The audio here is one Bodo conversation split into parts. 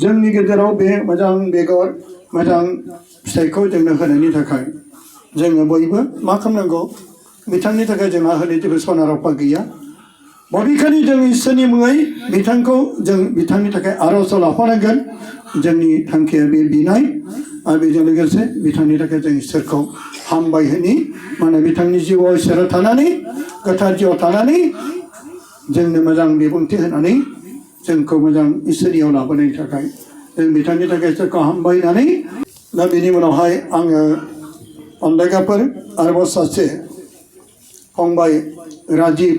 जोंनि गेजेराव बे मोजां बेगर मोजां फिथाइखौ जोंनो होनायनि थाखाय जोङो बयबो मा खालामनांगौ बिथांनि थाखाय जोंहा होनो जेबो सना रुफा गैया बबेखानि जों इसोरनि मुङै बिथांखौ जों बिथांनि थाखाय आर'ज लाफानांगोन जोंनि थांखिया बे बिनाय आरो बेजों लोगोसे बिथांनि थाखाय जों इसोरखौ हामबायहोनि माने बिथांनि जिउआव इसोरा थानानै गोथार जिउआव थानानै जोंनो मोजां बिबुंथि होनानै जोंखौ मोजां इसोरनियाव लाबोनायनि थाखाय जों बिथांनि थाखाय इसोरखौ हामबायनानै दा बेनि उनावहाय आङो अनलायगाफोर आरोबाव सासे फंबाय राजीब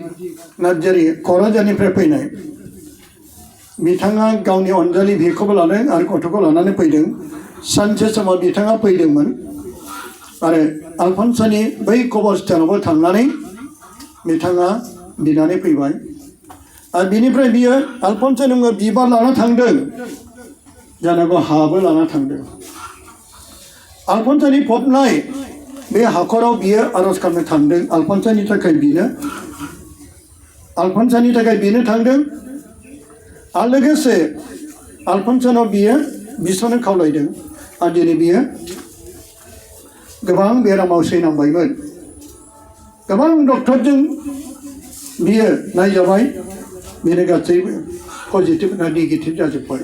नार्जारि क'क्राझारनिफ्राय फैनाय बिथाङा गावनि अनजालि बिखौबो लादों आरो गथ'खौ लानानै फैदों सानसे समाव बिथाङा फैदोंमोन आरो आलफन्सानि बै कबरस्थानावबो थांनानै बिथाङा बिनानै फैबाय आरो बिनिफ्राय बियो आलफन्सानि मुङाव बिबार लाना थांदों जानांगौ हाबो लाना थांदों आलफन्सानि फबनाय बे हाखराव बियो आर'ज खालामनो थांदों आलफन्सानि थाखाय बिनो थांदों आरो लोगोसे आलफन्सानाव बियो बिस'नो खावलायदों आरो दिनै बियो गोबां बेरामाव सैनांबायमोन गोबां डक्टरजों बियो नायजाबाय बेनो गासैबो पजिटिभ ना नेगेटिभ जाजोब्बाय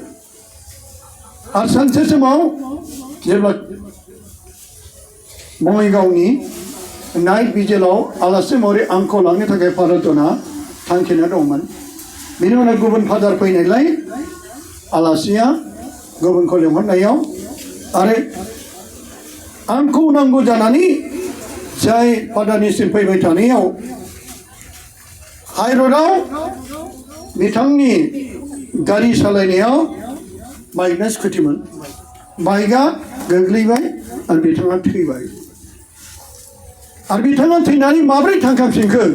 आरो सानसे समाव जेब्ला बङाइगावनि नाइट भिजिलाव आलासि महरै आंखौ लांनो थाखाय फादरजना थांखिना दंमोन बेनि उनाव गुबुन फादार फैनायलाय आलासिया गुबुनखौ लिंहरनायाव आरो आंखौ नांगौ जानानै जाय फादारनिसिम फैबाय थानायाव हाइरडआव बिथांनि गारि सालायनायाव बाइकना स्कुटिमोन बाइकआ गोग्लैबाय आरो बिथाङा थैबाय आरो बिथाङा थैनानै माब्रै थांखांफिनखो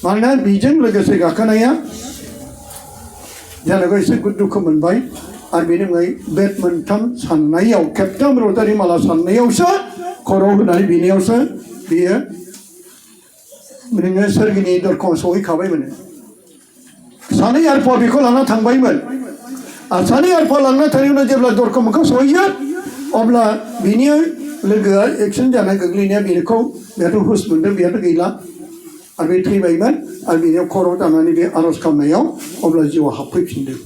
मानोना बेजों लोगोसे गाखोनाया जानांगौ एसे दुखु मोनबाय आरो बेनि उनाव बेट मोनथाम साननायाव खेबथाम रटारि माला साननायावसो खर'आव होनानै बिनायावसो बियो नोङो सोरगिनि दरखं सहैखाबायमोन सानै आरफा बेखौ लाना थांबायमोन आरो सानै आरफा लांना थांनायनि उनाव जेब्ला दरखं मोखां सहैयो अब्ला बिनि लोगोआ एक्सिडेन्ट जानाय गोग्लैनाया बेखौ बेहाथ' हुस मोन्दों बेहाथ' गैला आरो बे थैबायमोन आरो बेनियाव खर' दानानै बे आर'ज खालामनायाव अब्ला जिउआव हाबफैफिनदों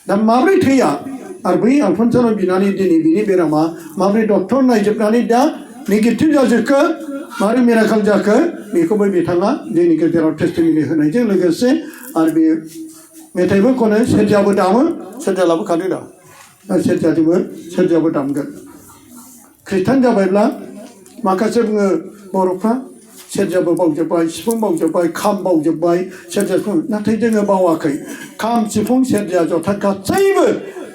दा माब्रै थैया आरो बै आलफन्सानाव बिनानै दिनै बिनि बेरामा माब्रै डक्टर नायजोबनानै दा नेगेटिभ जाजोबखो मारै मिराकेल जाखो बेखौबो बिथाङा जोंनि गेजेराव टेस्टिमनि होनायजों लोगोसे आरो बे मेथाइबो खनो सेरजाबो दामो सेरजा लाबोखादों दा सेरजाबो दामगोन ख्रिस्टान जाबायब्ला माखासे बुङो बर'फ्रा सेरजाबो बावजोब्बाय सिफुं बावजोब्बाय खाम बावजोब्बाय सेरजा सिफुं नाथाय जोङो बावाखै खाम सिफुं सेरजा जथा गासैबो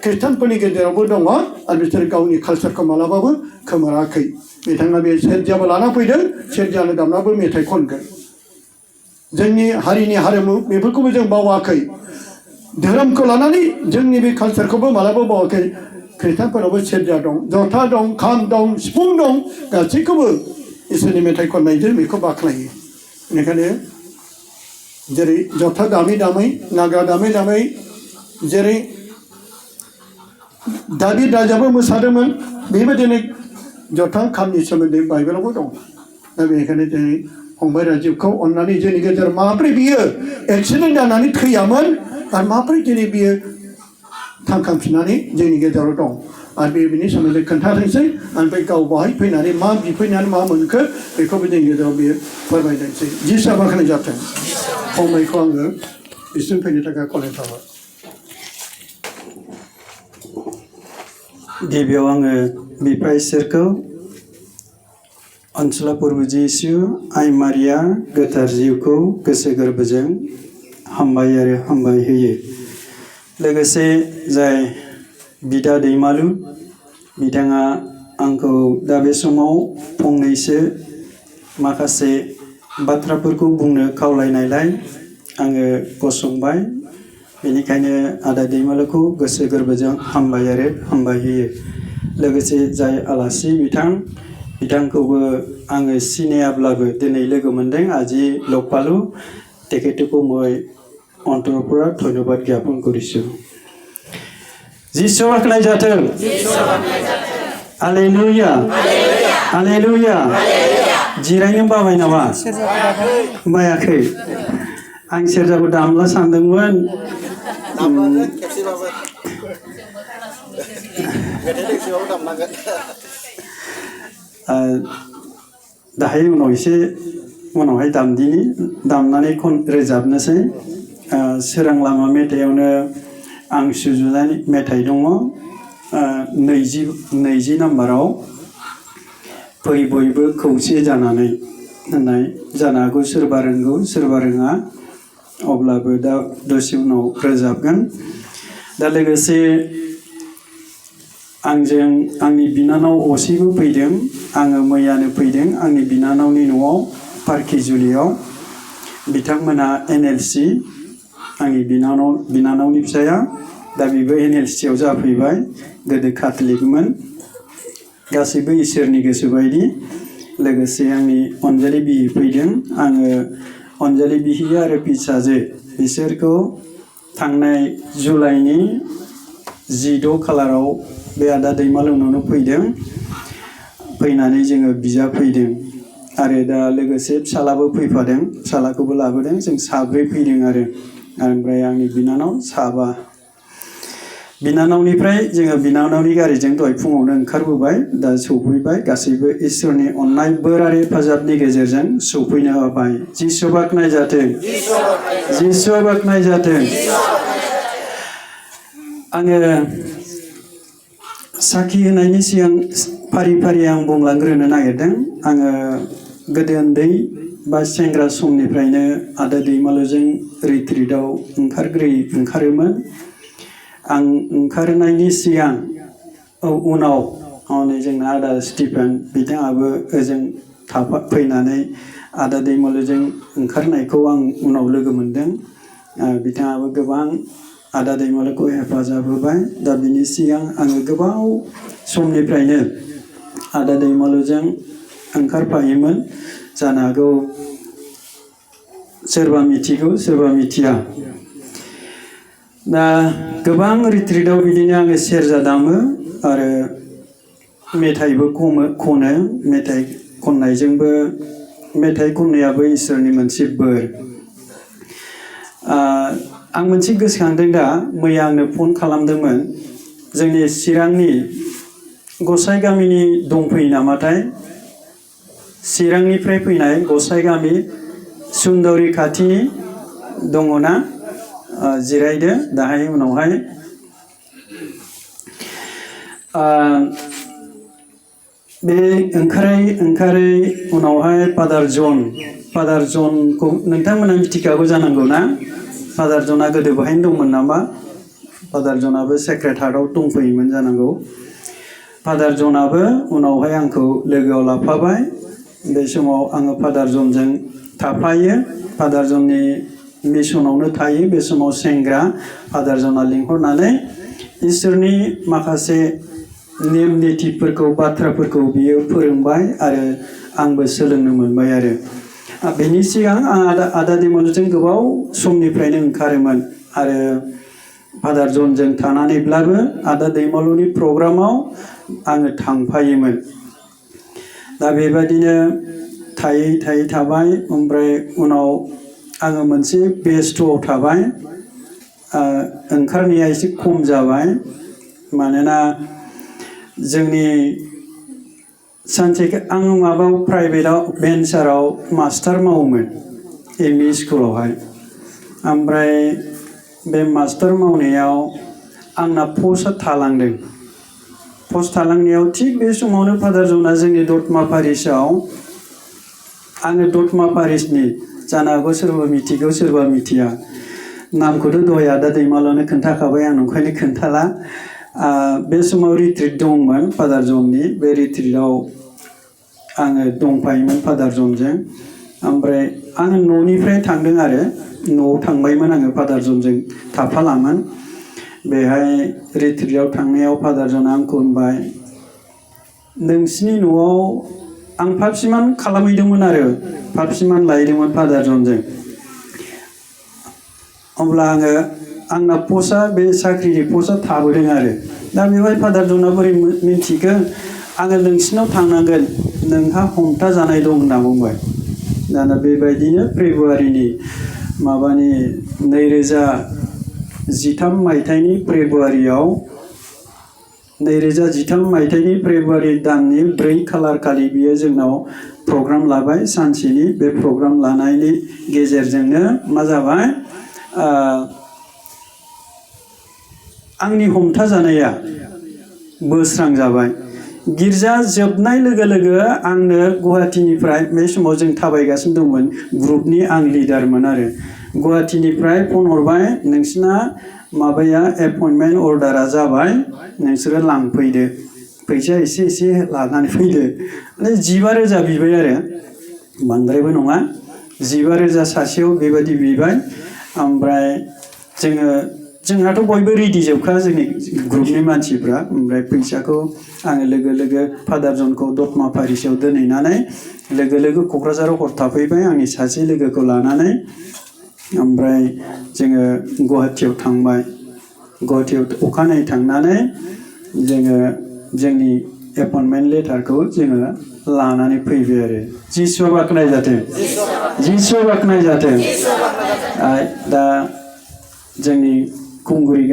ख्रिस्टानफोरनि गेजेरावबो दङ आरो बिसोर गावनि कालसारखौ मालाबाबो खोमोराखै बिथाङा बे सेरजाबो लाना फैदों सेरजानो दामनाबो मेथाइ खनगोन जोंनि हारिनि हारिमु बेफोरखौबो जों बावाखै धोरोमखौ लानानै जोंनि बे कालसारखौबो मालाबा बावाखै ख्रिस्टानफोरावबो सेरजा दं जथा दं खाम दं सिफुं दं गासैखौबो इसोरनि मेथाइ खननायजों बेखौ बाख्नायो बेनिखायनो जेरै जथा दामै दामै नागा दामै दामै जेरै दाबिद राजाबो मोसादोंमोन बेबायदिनो जथा खामनि सोमोन्दै बाइबेलावबो दं दा बेनिखायनो दिनै फंबाय राजीबखौ अननानै जोंनि गेजेराव माब्रै बियो एक्सिडेन्ट जानानै थैयामोन आरो माब्रै दिनै बियो थांखांफिननानै जोंनि गेजेराव दं आरो बेनि सोमोन्दै खोन्थाथोंसै ओमफ्राय गाव बाहाय फैनानै मा बिफैनानै मा मोनखो बेखौबो जोंनि गेजेराव बियो फोरमायदोंसै जिसा बाख्नाय जाथों फंबायखौ आङो बिसिम फैनो थाखाय खावलायथाबाय गिबियाव आङो बिफा इसोरखौ अनसुला प्रभु जिसु आइ मारिया गोथार जिउखौ गोसो गोरबोजों हामबाय आरो हामबाय होयो लोगोसे जाय बिदा दैमालु बिथाङा आंखौ दा बे समाव फंनैसो माखासे बाथ्राफोरखौ बुंनो खावलायनायलाय आङो गसंबाय बेनिखायनो आदा दैमालुखौ गोसो गोरबोजों हामबाय आरो हामबाय होयो लोगोसे जाय आलासि बिथांखौबो आङो सिनायाब्लाबो दिनै लोगो मोनदों আজি লগ পালো তেখেতকো মই অন্তৰৰ পৰা ধন্যবাদ জ্ঞাপন কৰিছোঁ जिसु बाख्नाय जाथों हालेलुया हालेलुया जिरायनो बाबाय नामा बायाखै आं सेरजाखौ दामला सानदोंमोन दाहाय उनाव एसे उनावहाय दामनानै रोजाबनोसै सोरां लामा मेथाइयावनो आं सुजुनाय मेथाइ दङ 20 नाम्बाराव फै बयबो खौसे जानानै होननाय जानो हागौ सोरबा रोंगौ सोरबा रोङा अब्लाबो दा दसे उनाव रोजाबगोन दा लोगोसे आंजों आंनि बिनानाव असेबो फैदों आङो मैयानो फैदों आंनि बिनानावनि न'आव पार्किजुलियाव बिथांमोना NLC आंनि बिनानावनि फिसाया दा बेबो NLC आव जाफैबाय गोदो काथलिकमोन गासैबो इसोरनि गोसो बायदि लोगोसे आंनि अनजालि बिहि फैदों आङो अनजालि बिहि आरो फिसाजो बिसोरखौ थांनाय जुलाइनि 16 खालाराव बे आदा दैमालुनावनो फैदों फैनानै जोङो बिजा फैदों आरो दा लोगोसे फिसालाबो फैफादों फिसालाखौबो लाबोदों जों साब्रै फैदों आरो ओमफ्राय आंनि बिनानाव साबा बिनानावनिफ्राय जोङो बिनानावनि गारिजों दहाय फुङावनो ओंखारबोबाय दा सौफैबाय गासैबो इसोरनि अननाय बोर आरो हेफाजाबनि गेजेरजों सौफैनो हाबाय जिसु बाख्नाय जाथों जिसु बाख्नाय जाथों आङो साखि होनायनि सिगां फारि फारि आं बुंलांग्रोनो नागिरदों आङो गोदो उन्दै बा सेंग्रा समनिफ्रायनो आदा दैमालुजों रिट्रिटआव ओंखारोमोन आं ओंखारनायनि सिगां उनाव हनै जोंना आदा स्टिफेन बिथाङाबो ओजों फैनानै आदा दैमालुजों ओंखारनायखौ आं उनाव लोगो मोनदों बिथाङाबो गोबां आदा दैमालुखौ हेफाजाब होबाय दा बिनि सिगां आङो गोबाव समनिफ्रायनो आदा दैमालुजों ओंखारफायोमोन जानो हागौ सोरबा मिथिगौ सोरबा मिथिया दा गोबां रिट्रिटआव बिदिनो आङो सेरजा दामो आरो मेथाइबो खनो मेथाइ खननायजोंबो मेथाइ खननायाबो इसोरनि मोनसे बोर आं मोनसे गोसोखांदों दा मैया आंनो फन खालामदोंमोन जोंनि चिरांनि गसाइ गामिनि दंफैयो नामाथाय चिरांनिफ्राय फैनाय गसाइ गामि सुन्दरी खाथिनि दङना जिरायदो दाहाय उनावहाय बे ओंखारै उनावहाय फादार जनखौ नोंथांमोना मिथिखागौ जानांगौ ना फादार जना गोदो बाहायनो दंमोन नामा फादार जनाबो सेक्रेटारियाव दंफैयोमोन जानांगौ फादार जनाबो उनावहाय आंखौ लोगोआव लाफाबाय बे समाव आङो फादार जनजों थाफायो फादार जननि मिसनावनो थायो बे समाव सेंग्रा फादार जना लिंहरनानै इसोरनि माखासे नेम निथिफोरखौ बाथ्राफोरखौ बियो फोरोंबाय आरो आंबो सोलोंनो मोनबाय आरो बेनि सिगां आं आदा दैमालुजों गोबाव समनिफ्रायनो ओंखारोमोन आरो फादार जनजों थानानैब्लाबो आदा दैमालुनि प्रग्रामाव आङो थांफायोमोन दा बेबायदिनो थायै थाबाय ओमफ्राय उनाव आङो मोनसे बेस्थ'आव थाबाय ओंखारनाया एसे खम जाबाय मानोना जोंनि सानसे आङो माबायाव प्राइभेटाव भेन्साराव मास्टार मावोमोन एमइ स्कुलावहाय ओमफ्राय बे मास्टार मावनायाव आंना पस्टआ थालांदों पस्ट थालांनायाव थिग बे समावनो फादार जना जोंनि दतमा पारिसआव आङो दतमा पारिसनि जानो हागौ सोरबा मिथिगौ सोरबा मिथिया नामखौथ' दहाय आदा दैमालुनो खोन्थाखाबाय आं नंखायनो खोन्थाला बे समाव रिट्रिट दंमोन फादार जननि बे रिट्रिटआव आङो दंफायोमोन फादार जनजों ओमफ्राय आङो न'निफ्राय थांदों आरो न'आव थांबायमोन आङो फादार जनजों थाफालामोन बेहाय रिट्रिटआव थांनायाव फादार जना आंखौ होनबाय नोंसिनि न'आव आं फापसिमान खालामहैदोंमोन आरो फापसिमान लायदोंमोन फादार जनजों अब्ला आङो आंना पस्टआ बे साख्रिनि पस्टआ थाबोदों आरो दा बेवहाय फादार ज'ना बोरै मिन्थिखो आङो नोंसिनाव थांनांगोन नोंहा हमथा जानाय दं होनना बुंबाय दाना बेबायदिनो फेब्रुवारिनि माबानि 2013 मायथाइनि फेब्रुवारियाव 2013 मायथाइनि फेब्रुवारि दाननि 4 खालार खालि बियो जोंनाव प्रग्राम लाबाय सानसेनि बे प्रग्राम लानायनि गेजेरजोंनो मा जाबाय आंनि हमथा जानाया बोस्रां जाबाय गिर्जा जोबनाय लोगो लोगो आंनो गुवाहाटीनिफ्राय बे समाव जों थाबायगासिनो दंमोन ग्रुपनि आं लिडारमोन आरो गुवाहाटीनिफ्राय फन हरबाय नोंसिना माबाया एपइन्टमेन्ट अर्डारा जाबाय नोंसोरो लांफैदो फैसा एसे लानानै फैदो माने 15,000 बिबाय आरो बांद्रायबो नङा 15,000 सासेयाव बेबायदि बिबाय ओमफ्राय जोंहाथ' बयबो रेडि जोबखा जोंनि ग्रुपनि मानसिफ्रा ओमफ्राय फैसाखौ आङो लोगो फादार जनखौ दतमा पारिसआव दोनहैनानै लोगो क'क्राझाराव हर थाफैबाय आंनि सासे लोगोखौ लानानै ओमफ्राय जोङो गुवाहाटीयाव थांबाय गुवाहाटीयाव अखानायै थांनानै जोङो जोंनि एपइन्टमेन्ट लेटारखौ जोङो लानानै फैबाय आरो जिसुआ बाख्नाय जाथों जिसुआ बाख्नाय जाथों दा जोंनि खुंगुरि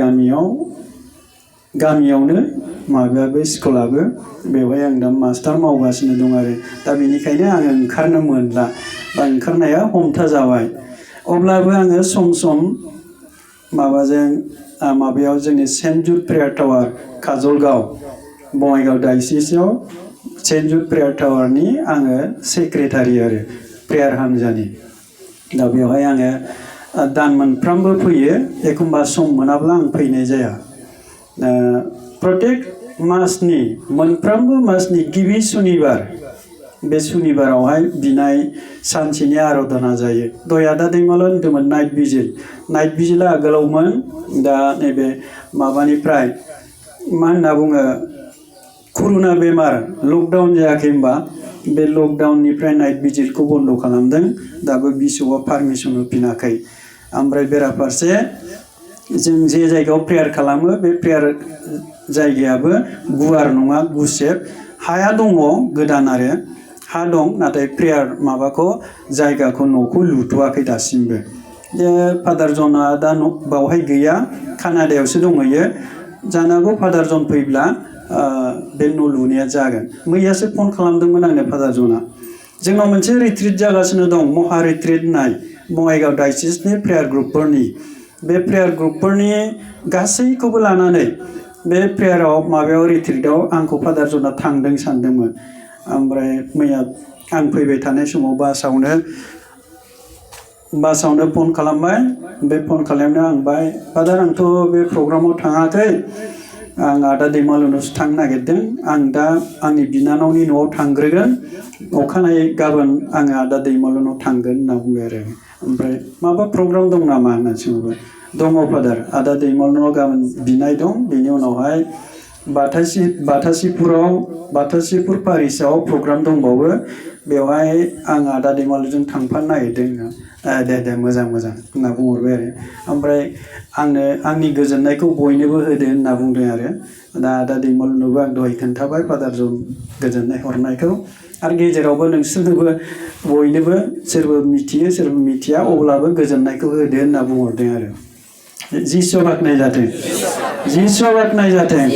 गामियावनो माबायाबो स्कुलाबो बेवहाय आं दा मास्टार मावगासिनो दं आरो दा बेनिखायनो आङो ओंखारनो मोनला बा ओंखारनाया हमथा जाबाय अब्लाबो आङो सम माबाजों माबायाव जोंनि saint Jude prayer tower Kajalgaon Bongaigaon डायसिसआव सेन्ट जुड प्रेयार टावारनि आङो सेक्रेटारि आरो प्रेयार हानजानि दा बेवहाय आङो दान मोनफ्रामबो फैयो एखमबा सम मोनाब्ला आं फैनाय जाया प्रत्येक मासनि मोनफ्रोमबो मासनि गिबि सुनिबार बे सुनिबारावहाय बिनाय सानसेनि आराधना जायो दय आदा दैमालु होनदोंमोन नाइट भिजिला आगोलावमोन दा नैबे माबानिफ्राय मा होनना बुङो कर'ना बेमार लकडाउन जायाखै होनबा बे लकडाउननिफ्राय नाइट भिजिलखौ बन्द खालामदों दाबो बिशपआ पारमिसन होफिनाखै ओमफ्राय बेराफारसे जों जे जायगायाव प्रेयार खालामो बे प्रेयार जायगायाबो गुवार नङा गुसेब हाया दङ गोदान आरो हा दं नाथाय प्रेयार माबाखौ जायगाखौ न'खौ लुथ'वाखै दासिमबो फादार जना दा बावहाय गैया कानाडायावसो दंहैयो जानो हागौ फादार जन फैब्ला बे न' लुनाया जागोन मैयासो फन खालामदोंमोन आंनो फादार जना जोंनाव मोनसे रिट्रिट जागासिनो दं महा रिट्रिट होननाय बङाइगाव डायसिसनि प्रेयार ग्रुपफोरनि बे प्रेयार ग्रुपफोरनि गासैखौबो लानानै बे प्रेयाराव माबायाव रिट्रिटआव आंखौ फादार जना थांदों सानदोंमोन ओमफ्राय मैया आं फैबाय थानाय समाव बासावनो फन खालामबाय बे फन खालामनायाव आं बाय फादार आंथ' बे प्रग्रामाव थाङाखै आं आदा दैमालुनावसो थांनो नागिरदों आं दा आंनि बिनानावनि न'आव थांग्रोगोन अखानायै गाबोन आङो आदा दैमालुनाव थांगोन होनना बुंबाय आरो ओमफ्राय माबा प्रग्राम दं नामा होनना सोंबाय दङ फादार आदा दैमालुनाव गाबोन बिनाय दं बेनि उनावहाय बाथासिपुर पारिसआव प्रग्राम दंबावो बेवहाय आं आदा दैमालुजों थांफानो नागिरदों दे मोजां होनना बुंहरबाय आरो ओमफ्राय आंनि गोजोननायखौ बयनोबो होदो होनना बुंदों आरो दा आदा दैमालुनोबो आं दहाय खोन्थाबाय फादार जन गोजोननाय हरनायखौ आरो गेजेरावबो नोंसोरनोबो बयनोबो सोरबा मिथियो सोरबा मिथिया अब्लाबो गोजोननायखौ होदो होनना बुंहरदों आरो जिसुआ बाख्नाय जाथों जिसुआ बाख्नाय जाथों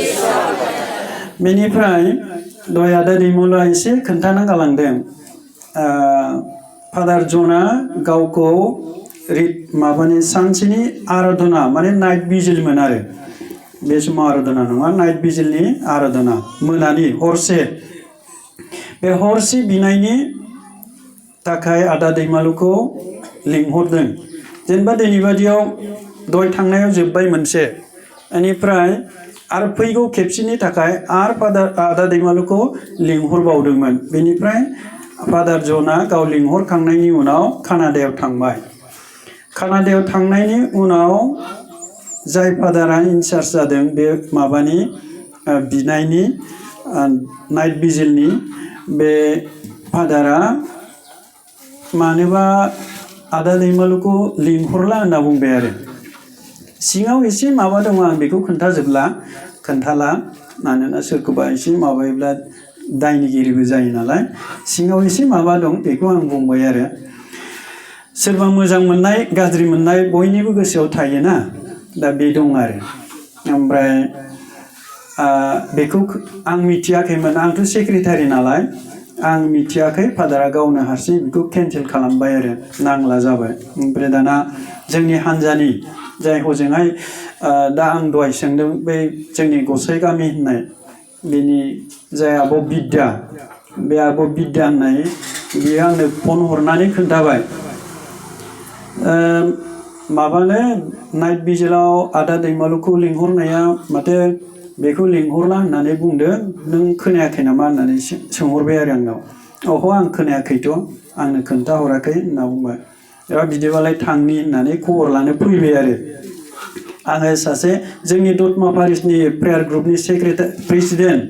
बेनिफ्राय दहाय आदा दैमालुआ एसे खोन्थाना गालांदों फादार जना गावखौ माबानि सानसेनि आराधना माने नाइट भिजिलमोन आरो बे समाव आराधना नङा नाइट भिजिलनि आराधना मोनानि हरसे बे हरसे बिनायनि थाखाय आदा दैमालुखौ लिंहरदों जेनेबा दिनै बादियाव दहाय थांनायाव जोब्बाय मोनसे बेनिफ्राय आरो फैगौ खेबसेनि थाखाय आरो आदा दैमालुखौ लिंहरबावदोंमोन बेनिफ्राय फादार जना गाव लिंहरखांनायनि उनाव कानाडायाव थांबाय कानाडायाव थांनायनि उनाव जाय फादारा इनचार्ज जादों बे माबानि बिनायनि नाइट भिजिलनि बे फादारा मानोबा आदा दैमालुखौ लिंहरला होनना बुंबाय आरो सिङाव एसे माबा दङ आं बेखौ खोन्थाला मानोना सोरखौबा एसे माबायोब्ला दायनिगिरिबो जायो नालाय सिङाव एसे माबा दं बेखौ आं बुंबाय आरो सोरबा मोजां मोननाय गाज्रि मोननाय बयनिबो गोसोआव थायोना दा बे दं आरो ओमफ्राय बेखौ आं मिथियाखैमोन आंथ' सेक्रेटारि नालाय आं मिथियाखै फादारा गावनो हारसिं बेखौ केन्सेल खालामबाय आरो नांला जाबाय ओमफ्राय दाना जोंनि हान्जानि जाय हजोंहाय दा आं दहाय सोंदों बै जोंनि गसाइ गामि होननाय बेनि जाय आब' बिद्या बे आब' बिद्या होननाय बियो आंनो फन हरनानै खोन्थाबाय माबानो नाइट भिजिलाव आदा दैमालुखौ लिंहरनाया माथो बेखौ लिंहरला होननानै बुंदों नों खोनायाखै नामा होननानै सोंहरबाय आरो आंनाव अह आं खोनायाखैथ' आंनो खोन्थाहराखै होनना बुंबाय बिदिबालाय थांनि होननानै खबर लानो फैबाय आरो आङो सासे जोंनि दतमा पारिसनि प्रेयार ग्रुपनि प्रेसिडेन्ट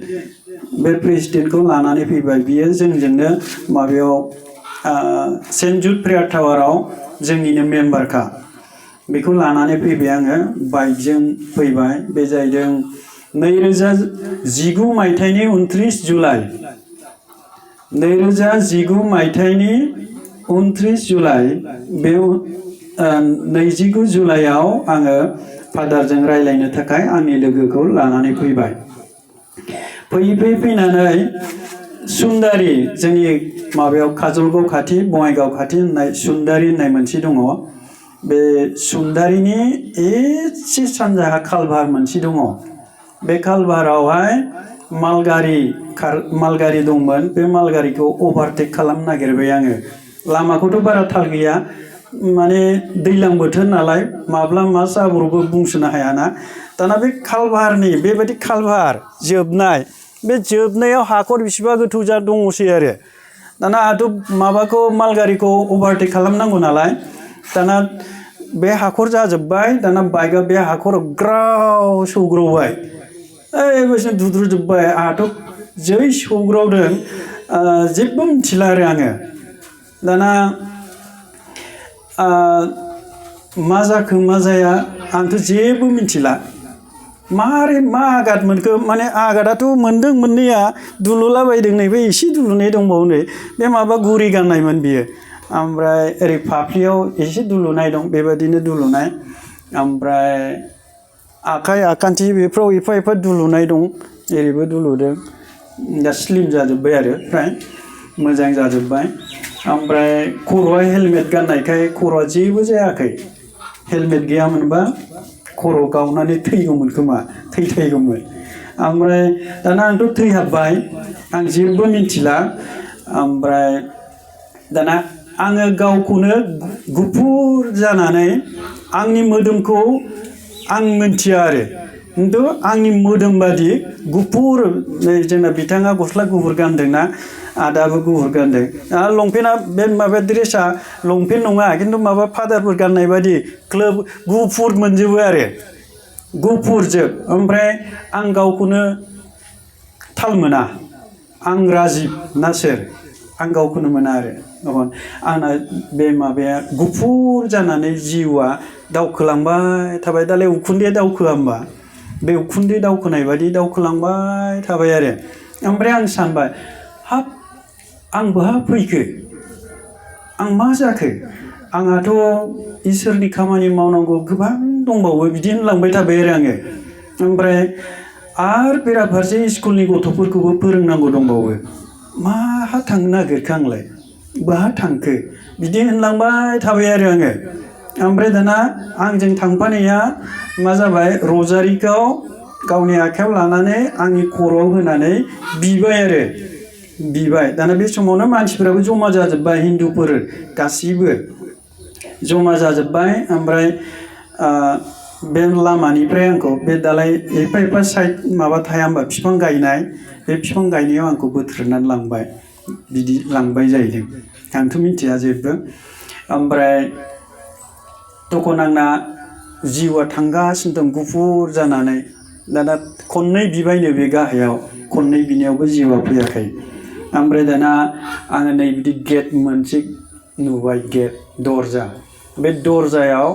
बे प्रेसिडेन्टखौ लानानै फैबाय बियो जोंजोंनो माबायाव सेन्ट जुड प्रेयार टावाराव जोंनिनो मेम्बारखा बेखौ लानानै फैबाय आङो बाइकजों फैबाय बे जाहैदों 2019 मायथाइनि 29 जुलाइ 2019 मायथाइनि 29 जुलाइ बे 29 जुलाइआव आङो फादारजों रायलायनो थाखाय आंनि लोगोखौ लानानै फैबाय फैनानै सुन्दारि जोंनि माबायाव काजलगाव खाथि बङाइगाव खाथि होननाय सुन्दारि होननाय मोनसे दङ बे सुन्दारिनि एसे सानजाहा कालभार मोनसे दङ बे कालभारावहाय मालगारि दंमोन बे मालगारिखौ अभारटेक खालामनो नागिरबाय आङो लामाखौथ' बारा थाल गैया माने दैज्लां बोथोर नालाय माब्ला मा जाब्रबो बुंसोनो हायाना दाना बे कालभारनि बेबायदि कालभार जोबनाय बे जोबनायाव हाखर बेसेबा गोथौ जा दङसै आरो दाना आंहाथ' माबाखौ मालगारिखौ अभारटेक खालामनांगौ नालाय दाना बे हाखर जाजोब्बाय दाना बाइकआ बे हाखराव ग्राव सौग्रावबाय बेबायदिनो दुद्रुजोब्बाय आंहाथ' जै सौग्रावदों जेबो मिथिला आरो आङो दाना मा जाखो मा जाया आंथ' जेबो मिथिला मारै मा आघात मोनखो माने आघाताथ' मोनदों मोननाया दुलुलाबायदों नै बे एसे दुलुनाय दंबावो नै बे माबा गुरि गाननायमोन बियो ओमफ्राय ओरै फाफ्लियाव एसे दुलुनाय दं बेबायदिनो दुलुनाय ओमफ्राय आखाइ आखान्थि बेफ्राव एफा दुलुनाय दं ओरैबो दुलुदों दा स्लिम जाजोब्बाय आरो फ्राय मोजां जाजोब्बाय ओमफ्राय खर'आ हेलमेट गाननायखाय खर'आ जेबो जायाखै हेलमेट गैयामोनबा खर' गावनानै थैगौमोन खोमा थैगौमोन ओमफ्राय दाना आंथ' थैहाबबाय आं जेबो मिथिला ओमफ्राय दाना आङो गावखौनो गुफुर जानानै आंनि मोदोमखौ आं मिथिया आरो खिन्थु आंनि मोदोम बादि गुफुर जोंना बिथाङा गस्ला गुफुर गानदोंना आदाबो गुफुर गानदों लंपेन्टआ बे माबा ड्रेसा लंपेन्ट नङा खिन्थु माबा फादारफोर गाननाय बादि क्लोब गुफुर मोनजोबो आरो गुफुरजोब ओमफ्राय आं गावखौनो थाल मोना आं राजिब ना सोर आं गावखौनो मोना आरो आंना बे माबाया गुफुर जानानै जिउआ दावखोलांबाय थाबाय दालाय उखुन्दैया दावखोआ होमबा बे उखुन्दै दावखोनाय बादि दावखोलांबाय थाबाय आरो ओमफ्राय आं सानबाय हाब आं बहा फैखो आं मा जाखो आंहाथ' इसोरनि खामानि मावनांगौ गोबां दंबावो बिदि होनलांबाय थाबाय आरो आङो ओमफ्राय आरो बेराफारसे स्कुलनि गथ'फोरखौबो फोरोंनांगौ दंबावो माहा थांनो नागिरखो आंलाय बहा थांखो बिदि होनलांबाय थाबाय आरो आङो ओमफ्राय दाना आंजों थांफानाया मा जाबाय रजारिखौ गावनि आखायाव लानानै आंनि खर'आव होनानै बिबाय दाना बे समावनो मानसिफोराबो जमा जाजोब्बाय हिन्दुफोर गासैबो जमा जाजोब्बाय ओमफ्राय बे लामानिफ्राय आंखौ बे दालाय एफा साइड माबा थाया होमबा बिफां गायनाय बे बिफां गायनायाव आंखौ बोथ्रोदनानै लांबाय बिदि लांबाय जाहैदों आंथ' मिथिया जेबो ओमफ्राय तखन आंना जिउआ थांगासिनो दं गुफुर जानानै दाना खननै बिबायनो बे गाहायाव खननै बिनायावबो जिउआ फैयाखै ओमफ्राय दाना आङो नै बिदि गेट मोनसे नुबाय गेट दरजा बे दरजायाव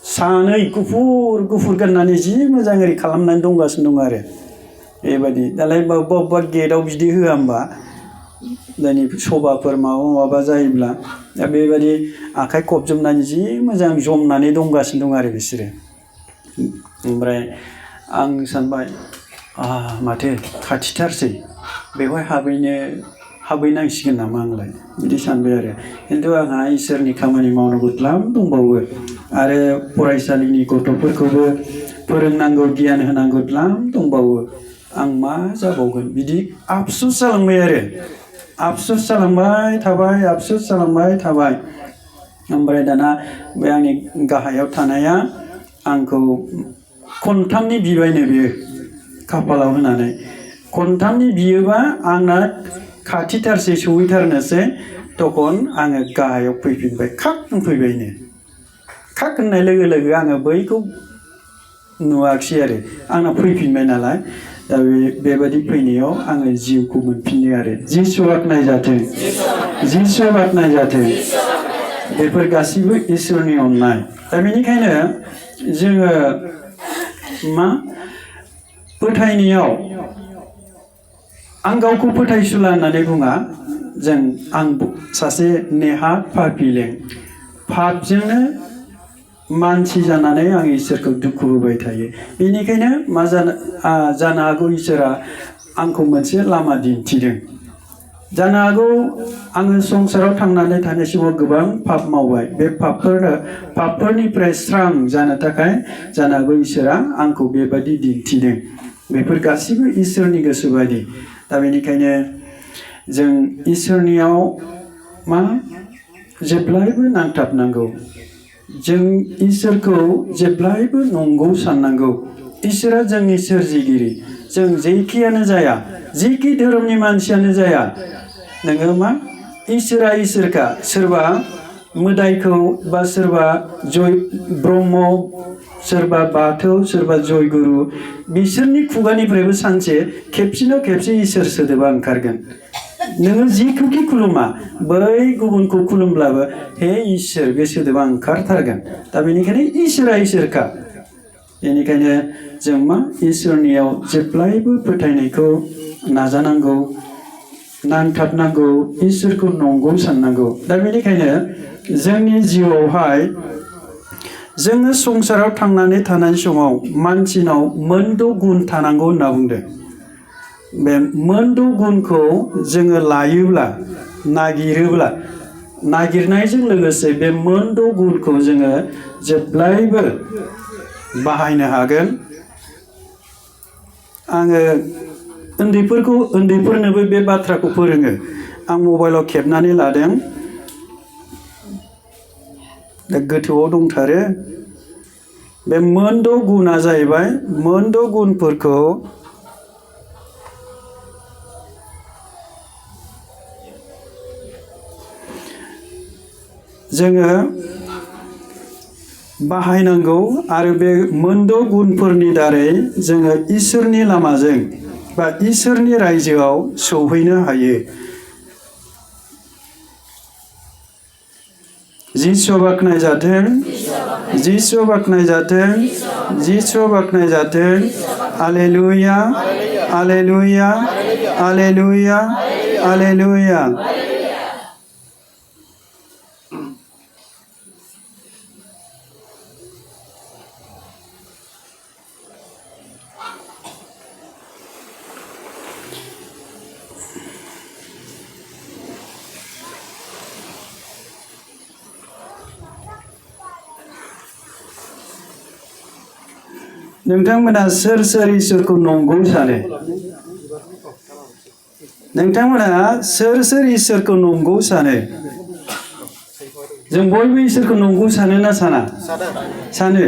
सानै गुफुर गुफुर गाननानै जि मोजां ओरै खालामनानै दंगासिनो दं आरो बेबायदि दालाय बबेबा बबेबा गेटआव बिदि होआ होमबा दानि सभाफोर माबा जायोब्ला दा बेबायदि आखाइ खबजोबनानै जि मोजां जमनानै दंगासिनो दं आरो बिसोरो ओमफ्राय आं सानबाय माथो खाथिथारसै बेवहाय हाबहैनांसिगोन नामा आंलाय बिदि सानबाय आरो खिन्थु आंहा इसोरनि खामानि मावनांगौ द्लाम दंबावो आरो फरायसालिनि गथ'फोरखौबो फोरोंनांगौ गियान होनांगौ द्लाम दंबावो आं मा जाबावगोन बिदि आफसुस जालांबाय आरो आफसुस जालांबाय थाबाय ओमफ्राय दाना बे आंनि गाहायाव थानाया आंखौ खनथामनि बिबायनो बियो खाफालाव होनानै खनथामनि बियोबा आंना खाथिथारसै सहैथारनोसै तखन आङो गाहायाव फैफिनबाय खाक फैबायनो खाक होननाय लोगो लोगो आङो बैखौ नुवाखिसै आरो आंना फैफिनबाय नालाय दा बेबायदि फैनायाव आङो जिउखौ मोनफिनो आरो जिसुआ बाख्नाय जाथों बेफोर गासैबो इसोरनि अननाय दा बेनिखायनो जोङो मा फोथायनायाव आं गावखौ फोथायसुला होननानै बुङा आं सासे नेहाथ पापिलें पापजोंनो मानसि जानानै आं इसोरखौ दुखु होबाय थायो बेनिखायनो मा जानो हागौ इसोरा आंखौ मोनसे लामा दिन्थिदों जानो हागौ आङो संसाराव थांनानै थानाय समाव गोबां पाप मावबाय बे पापफोरनिफ्राय स्रां जानो थाखाय जानो हागौ इसोरा आंखौ बेबायदि दिन्थिदों बेफोर गासैबो इसोरनि गोसो बायदि दा बेनिखायनो जों इसोरनियाव जेब्लायबो नांथाबनांगौ जों इसोरखौ जेब्लायबो नंगौ साननांगौ इसोरा जोंनि सोरजिगिरि जों जेखियानो जाया जेखि धोरोमनि मानसियानो जाया नोङो इसोरखा सोरबा मोदायखौ बा सोरबा ब्रह्म सोरबा बाथौ सोरबा जयगुरु बिसोरनि खुगानिफ्रायबो सानसे खेबसेनो खेबसे इसोर सोदोबा ओंखारगोन नोङो जिखौखि खुलुमा बै गुबुनखौ खुलुमब्लाबो हे इसोर बे सोदोबा ओंखारथारगोन दा बेनिखायनो इसोरखा बेनिखायनो जों इसोरनियाव जेब्लायबो फोथायनायखौ नाजानांगौ नांथाबनांगौ इसोरखौ नंगौ साननांगौ दा बेनिखायनो जोंनि जिउआवहाय जोङो संसाराव थांनानै थानाय समाव मानसिनाव मोनद' गुन थानांगौ होनना बुंदों बे मोनद' गुनखौ जोङो लायोब्ला नागिरनायजों लोगोसे बे मोनद' गुनखौ जोङो जेब्लायबो बाहायनो हागोन आङो उन्दैफोरनोबो बे बाथ्राखौ फोरोङो आं मबाइलाव खेबनानै लादों दा गोथौआव दंथारो बे मोनद' गुना जाहैबाय मोनद' गुनफोरखौ जोङो बाहायनांगौ आरो बे मोनद' गुनफोरनि दारै जोङो इसोरनि लामाजों बा इसोरनि रायजोआव सौहैनो हायो जिसुआ बाख्नाय जाथों हालेलुया हालेलुया हालेलुया हालेलुया नोंथांमोना सोर इसोरखौ नंगौ सानो जों बयबो इसोरखौ नंगौ सानो ना साना सानो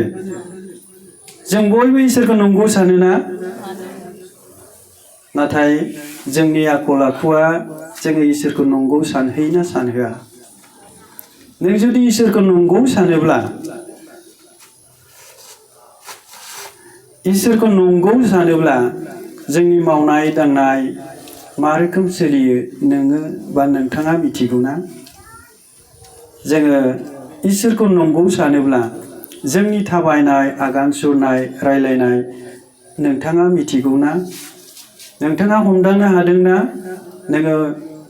जों बयबो इसोरखौ नंगौ सानो ना नाथाय जोंनि आखल आखुआ जोङो इसोरखौ नंगौ सानहैना सानहोआ नों जुदि इसोरखौ नंगौ सानोब्ला जोंनि मावनाय दांनाय मा रोखोम सोलियो नोङो बा नोंथाङा मिथिगौ ना जोङो इसोरखौ नंगौ सानोब्ला जोंनि थाबायनाय आगान सुरनाय रायलायनाय नोंथाङा मिथिगौ ना? नोंथाङा हमदांनो हादोंना नोङो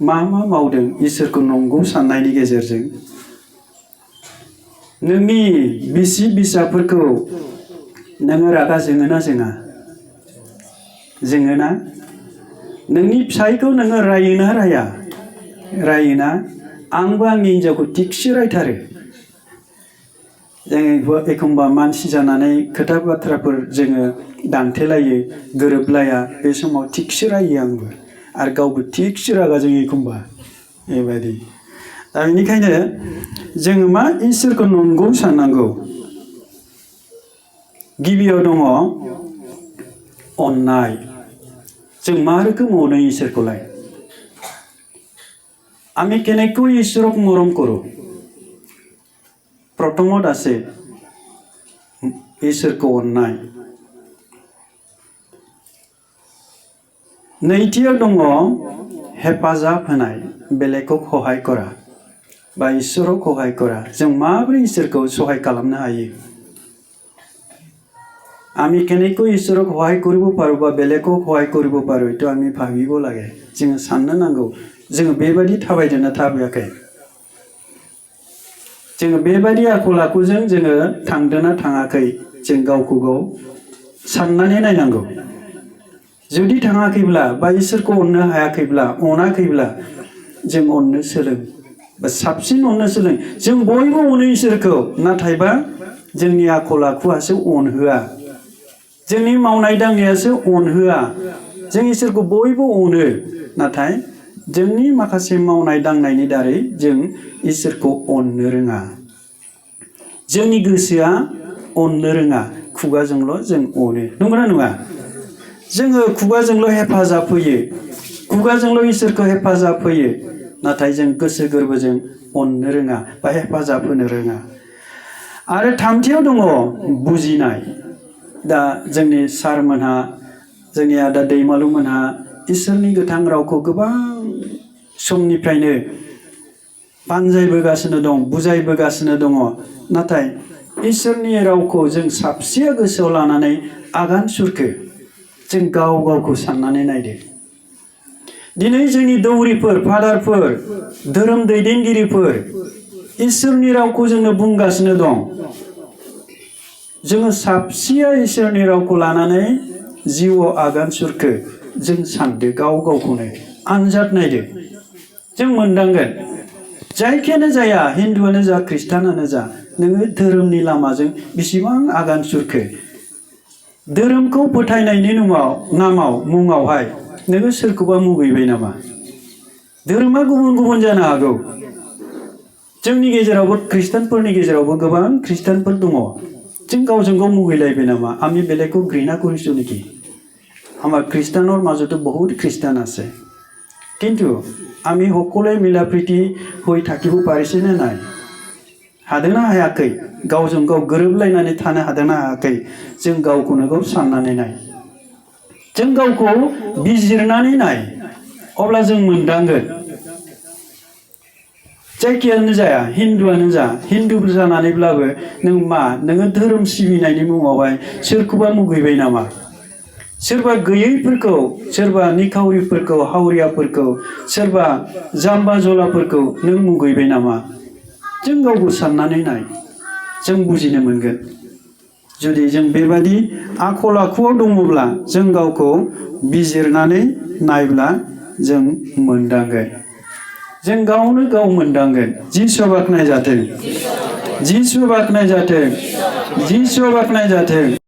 मा मा मावदों इसोरखौ नंगौ साननायनि गेजेरजों? नोंनि बिसि फिसाफोरखौ नोङो रागा जोङोना जोङा? जोङोना? नोंनि फिसायखौ नोङो रायोना राया? रायोना? आंबो आंनि हिन्जावखौ थिगसे रायथारो। जोङो एखमबा मानसि जानानै खोथा बाथ्राफोर जोङो दान्थेलायो, गोरोबलाया, बे समाव थिगसे रायो आंबो, आरो गावबो थिगसे रागा जोङो एखमबा बेबायदि। दा बेनिखायनो जोङो मा इसोरखौ नंगौ साननांगौ। गिबियाव दङ अननाय। जों मा रोखोम अनो इसोरखौलाय? আমি কেনেকৈ ঈশ্বৰক মৰম কৰোঁ? प्रथमत আছে इसोरखौ अननाय। नैथियाव दङ हेफाजाब होनाय, बेलेगखौ सहाय करा बा इसोरखौ सहाय करा। जों माबोरै इसोरखौ सहाय खालामनो हायो? আমি কেনেকৈ ঈশ্বৰক সহায় কৰিব পাৰোঁ বা বেলেগক সহায় কৰিব পাৰোঁ, এইটো আমি ভাবিব লাগে। जोङो साननो नांगौ जोङो बेबायदि थाबायदोंना थाबायाखै? जोङो बेबायदि आखल आखुजों जोङो थांदोंना थाङाखै? जों गावखौ गाव साननानै नायनांगौ। जुदि थाङाखैब्ला बा इसोरखौ अननो हायाखैब्ला, अनाखैब्ला जों अननो सोलों बा साबसिन अननो सोलों। जों बयबो अनो इसोरखौ, नाथायबा जोंनि आखल आखुआसो अनहोआ, जोंनि मावनाय दांनायासो अनहोआ। जों इसोरखौ बयबो अनो, नाथाय जोंनि माखासे मावनाय दांनायनि दारै जों इसोरखौ अननो रोङा। जोंनि गोसोआ अननो रोङा, खुगाजोंल' जों अनो। नंगौना नङा? जोङो खुगाजोंल' हेफाजाब होयो, खुगाजोंल' इसोरखौ हेफाजाब होयो, नाथाय जों गोसो गोरबोजों अननो रोङा बा हेफाजाब होनो रोङा। आरो थामथियाव दङ बुजिनाय। दा जोंनि सारमोनहा, जोंनि आदा दैमालुमोनहा इसोरनि गोथां रावखौ गोबां समनिफ्रायनो बानजायबोगासिनो दं, बुजायबोगासिनो दङ। नाथाय इसोरनि रावखौ जों साबसेया गोसोआव लानानै आगान सुरखो? जों गाव गावखौ साननानै नायदो। दिनै जोंनि दौरिफोर, फादारफोर, धोरोम दैदेनगिरिफोर इसोरनि रावखौ जोंनो बुंगासिनो दं। जोङो साबसेया इसोरनि रावखौ लानानै जिउआव आगान सुरखो? जों सानदो, गाव गावखौनो आनजाद नायदो। जों मोनदांगोन जायखियानो जाया, हिन्दुआनो जा ख्रिस्टानानो जा, नोङो धोरोमनि लामाजों बेसेबां आगान सुरखो? धोरोमखौ फोथायनायनि नामाव मुङावहाय नोङो सोरखौबा मुगैबाय नामा? धोरोमा गुबुन गुबुन जानो हागौ। जोंनि गेजेरावबो, ख्रिस्टानफोरनि गेजेरावबो गोबां ख्रिस्टानफोर दङ। जों गावजों गाव मुगैलायबाय नामा? আমি বেলেগক ঘৃণা কৰিছো নেকি? আমাৰ খ্ৰীষ্টানৰ মাজতো বহুত খ্ৰীষ্টান আছে, কিন্তু আমি সকলোৱে মিলা প্ৰীতি হৈ থাকিব পাৰিছেনে নাই? हादोंना हायाखै? गावजों गाव गोरोबलायनानै थानो हादोंना हायाखै? जों गावखौनो गाव साननानै नाय, जों गावखौ बिजिरनानै नाय, अब्ला जों मोनदांगोन। जायखियानो जाया, हिन्दुआनो जा, हिन्दु जानानैब्लाबो नों मा, नोङो धोरोम सिबिनायनि मुङावहाय सोरखौबा मुगैबाय नामा? सोरबा गैयैफोरखौ, सोरबा निखावरिफोरखौ, हावरियाफोरखौ, सोरबा जाम्बा जलाफोरखौ नों मुगैबाय नामा? जों गावखौ साननानै नाय, जों बुजिनो मोनगोन। जुदि जों बेबादि आखल आखुआव दङब्ला जों गावखौ बिजिरनानै नायब्ला जों मोनदांगोन, जों गावनो गाव मोनदांगोन। जिसुआ बाख्नाय जाथों, जिसुआ बाख्नाय जाथों, जिसुआ बाख्नाय जाथों।